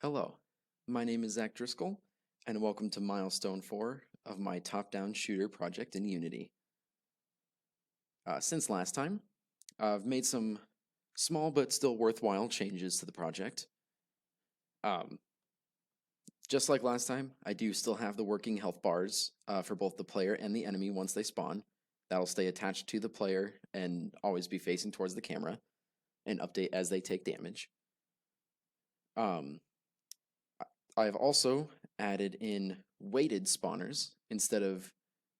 Hello, my name is Zach Driscoll, and welcome to Milestone 4 of my top-down shooter project in Unity. Since last time, I've made some small but still worthwhile changes to the project. Um, just like last time, I do still have the working health bars for both the player and the enemy once they spawn. That'll stay attached to the player and always be facing towards the camera and update as they take damage. I've also added in weighted spawners instead of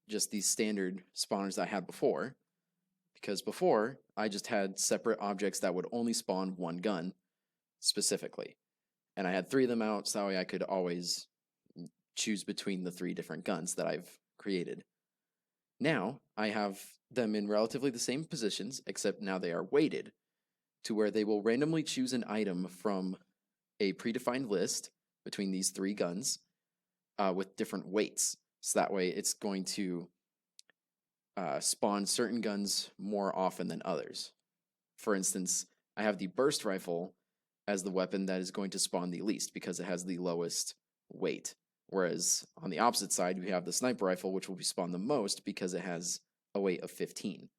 just these standard spawners I had before, because before I just had separate objects that would only spawn one gun specifically. And I had three of them out, so that way I could always choose between the three different guns that I've created. Now I have them in relatively the same positions, except now they are weighted to where they will randomly choose an item from a predefined list between these three guns with different weights. So that way it's going to spawn certain guns more often than others. For instance, I have the burst rifle as the weapon that is going to spawn the least because it has the lowest weight. Whereas on the opposite side, we have the sniper rifle, which will be spawned the most because it has a weight of 15.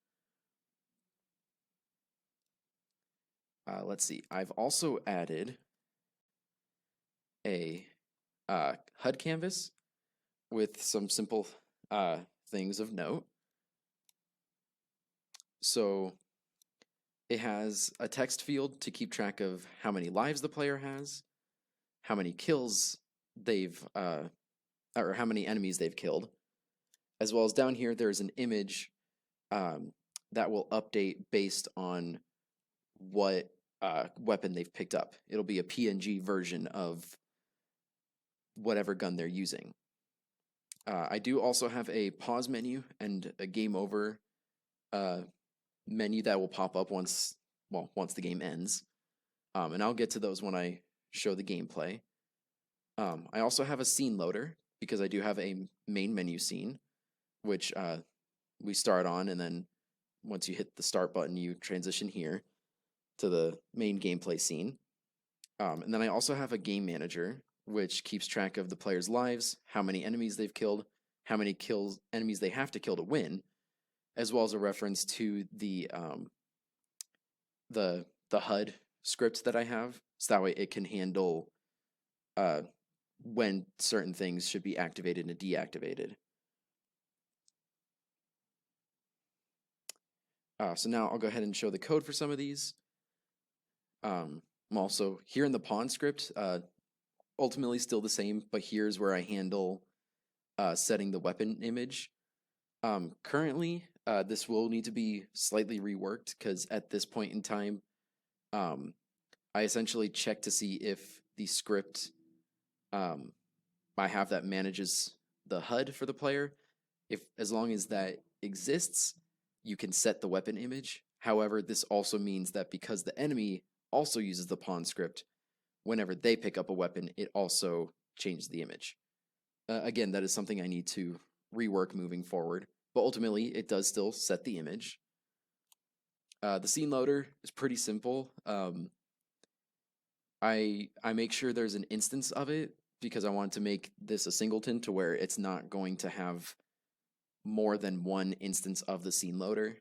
Let's see, I've also added a HUD canvas with some simple things of note. So it has a text field to keep track of how many lives the player has, how many kills they've, or how many enemies they've killed, as well as down here there's an image that will update based on what weapon they've picked up. It'll be a PNG version of whatever gun they're using. I do also have a pause menu and a game over menu that will pop up once the game ends. And I'll get to those when I show the gameplay. I also have a scene loader because I do have a main menu scene, which we start on, and then once you hit the start button, you transition here to the main gameplay scene. And then I also have a game manager, which keeps track of the player's lives, how many enemies they've killed, how many enemies they have to kill to win, as well as a reference to the HUD script that I have, so that way it can handle when certain things should be activated and deactivated. So now I'll go ahead and show the code for some of these. I'm also here in the pawn script, ultimately still the same, but here's where I handle setting the weapon image. Currently, this will need to be slightly reworked because at this point in time, I essentially check to see if the script I have that manages the HUD for the player, as long as that exists, you can set the weapon image. However, this also means that because the enemy also uses the pawn script, whenever they pick up a weapon, it also changes the image. Again, that is something I need to rework moving forward, but ultimately it does still set the image. The scene loader is pretty simple. I make sure there's an instance of it because I want to make this a singleton to where it's not going to have more than one instance of the scene loader,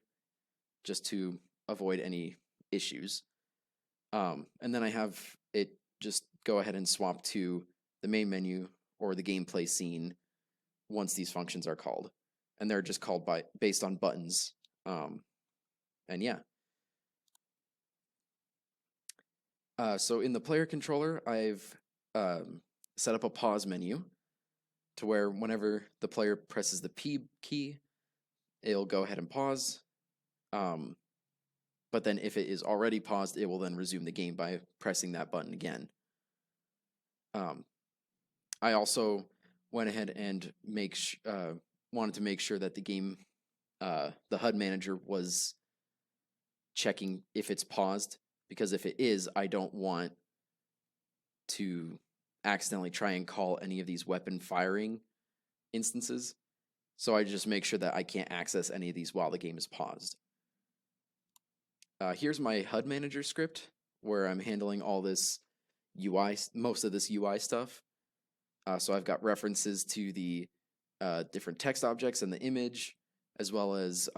just to avoid any issues. And then I have it just go ahead and swap to the main menu or the gameplay scene once these functions are called. And they're just called based on buttons. And yeah. So in the player controller, I've set up a pause menu to where whenever the player presses the P key, it'll go ahead and pause. But then if it is already paused, it will then resume the game by pressing that button again. I also went ahead and wanted to make sure that the game, the HUD manager was checking if it's paused, because if it is, I don't want to accidentally try and call any of these weapon firing instances. So I just make sure that I can't access any of these while the game is paused. Here's my HUD manager script where I'm handling all this UI, most of this UI stuff. So I've got references to the different text objects and the image, as well as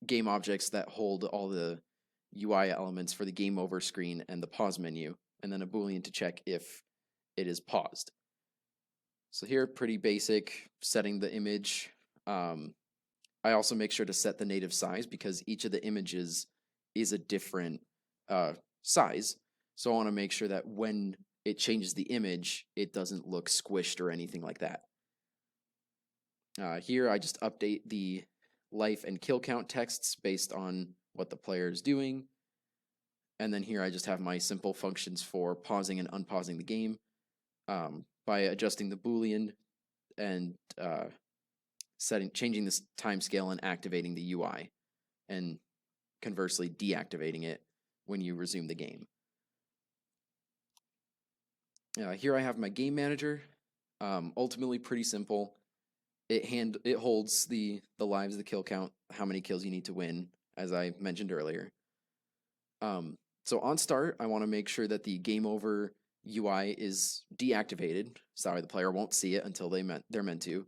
game objects that hold all the UI elements for the game over screen and the pause menu, and then a Boolean to check if it is paused. So here, pretty basic, setting the image. I also make sure to set the native size because each of the images is a different size. So I want to make sure that when it changes the image, it doesn't look squished or anything like that. Here, I just update the life and kill count texts based on what the player is doing. And then here I just have my simple functions for pausing and unpausing the game by adjusting the Boolean and changing this timescale and activating the UI, and conversely deactivating it when you resume the game. Here I have my game manager. Ultimately pretty simple. It holds the lives, the kill count, how many kills you need to win, as I mentioned earlier. So on start, I want to make sure that the game over UI is deactivated. Sorry, the player won't see it until they're meant to.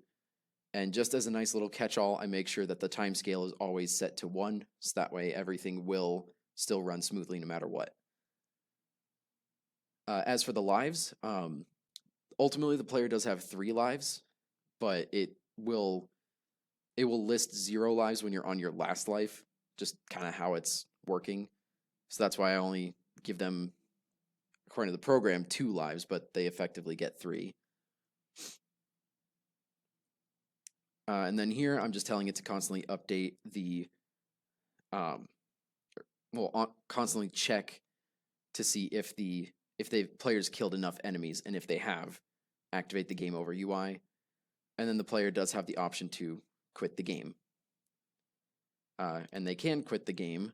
And just as a nice little catch-all, I make sure that the timescale is always set to 1, so that way everything will still run smoothly no matter what. As for the lives, ultimately the player does have 3 lives, but it will list 0 lives when you're on your last life, just kind of how it's working. So that's why I only give them, according to the program, 2 lives, but they effectively get 3. And then here, I'm just telling it to constantly update the, constantly check to see if the players killed enough enemies, and if they have, activate the game over UI. And then the player does have the option to quit the game. And they can quit the game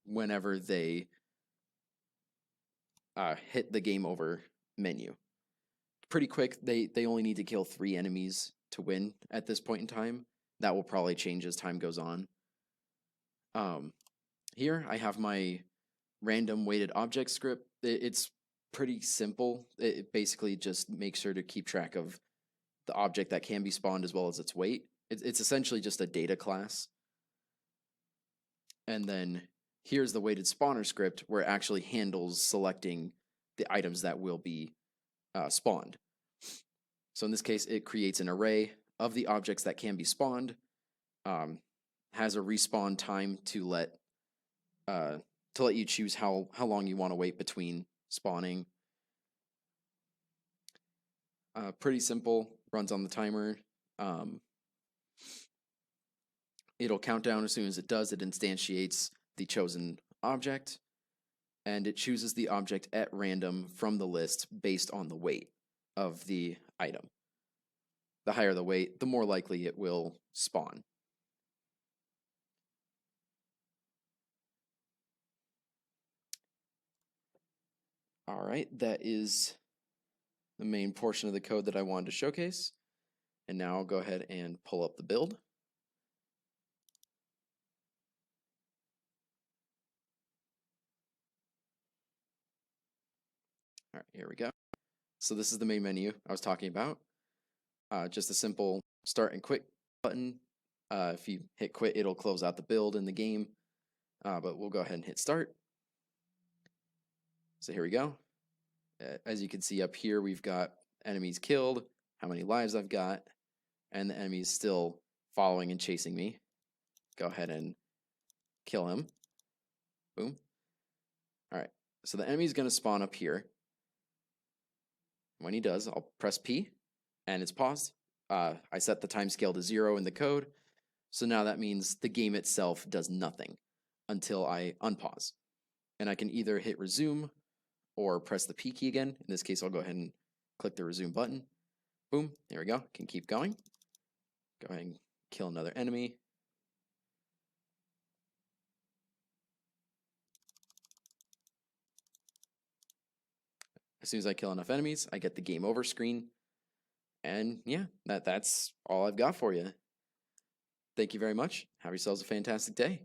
whenever they hit the game over menu. Pretty quick, they only need to kill 3 enemies to win at this point in time. That will probably change as time goes on. Here I have my random weighted object script. It's pretty simple. It basically just makes sure to keep track of the object that can be spawned as well as its weight. It's essentially just a data class. And then here's the weighted spawner script where it actually handles selecting the items that will be spawned. So in this case, it creates an array of the objects that can be spawned, has a respawn time to let you choose how long you want to wait between spawning. Pretty simple, runs on the timer. It'll count down as soon as it does. It instantiates the chosen object, and it chooses the object at random from the list based on the weight of the item. The higher the weight, the more likely it will spawn. All right, that is the main portion of the code that I wanted to showcase. And now I'll go ahead and pull up the build. All right, here we go. So this is the main menu I was talking about. Just a simple start and quit button. If you hit quit, it'll close out the build in the game. But we'll go ahead and hit start. So here we go. As you can see up here, we've got enemies killed, how many lives I've got, and the enemy is still following and chasing me. Go ahead and kill him. Boom. All right, so the enemy is going to spawn up here. When he does, I'll press P, and it's paused. I set the timescale to 0 in the code, so now that means the game itself does nothing until I unpause. And I can either hit resume or press the P key again. In this case, I'll go ahead and click the resume button. Boom, there we go, can keep going. Go ahead and kill another enemy. As soon as I kill enough enemies, I get the game over screen. And yeah, that's all I've got for you. Thank you very much. Have yourselves a fantastic day.